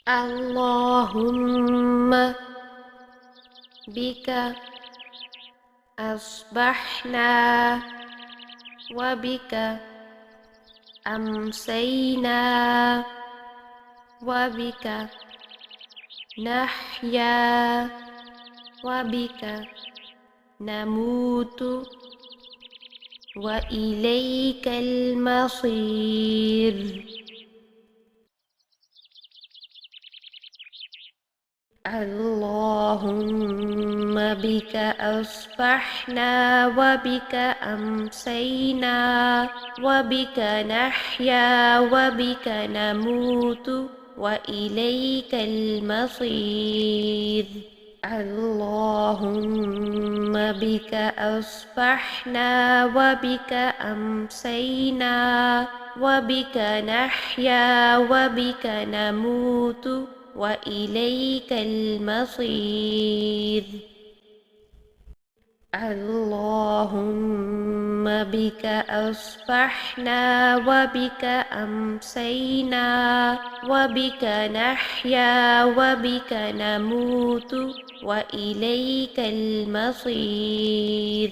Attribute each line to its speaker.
Speaker 1: اللهم بك أصبحنا وبك أمسينا وبك نحيا وبك نموت وإليك المصير. اللهم بك أصبحنا وبك أمسينا وبك نحيا وبك نموت وإليك المصير. اللهم بك أصبحنا وبك أمسينا وبك نحيا وبك نموت وإليك المصير. اللهم بك أصبحنا وبك أمسينا وبك نحيا وبك نموت وإليك المصير.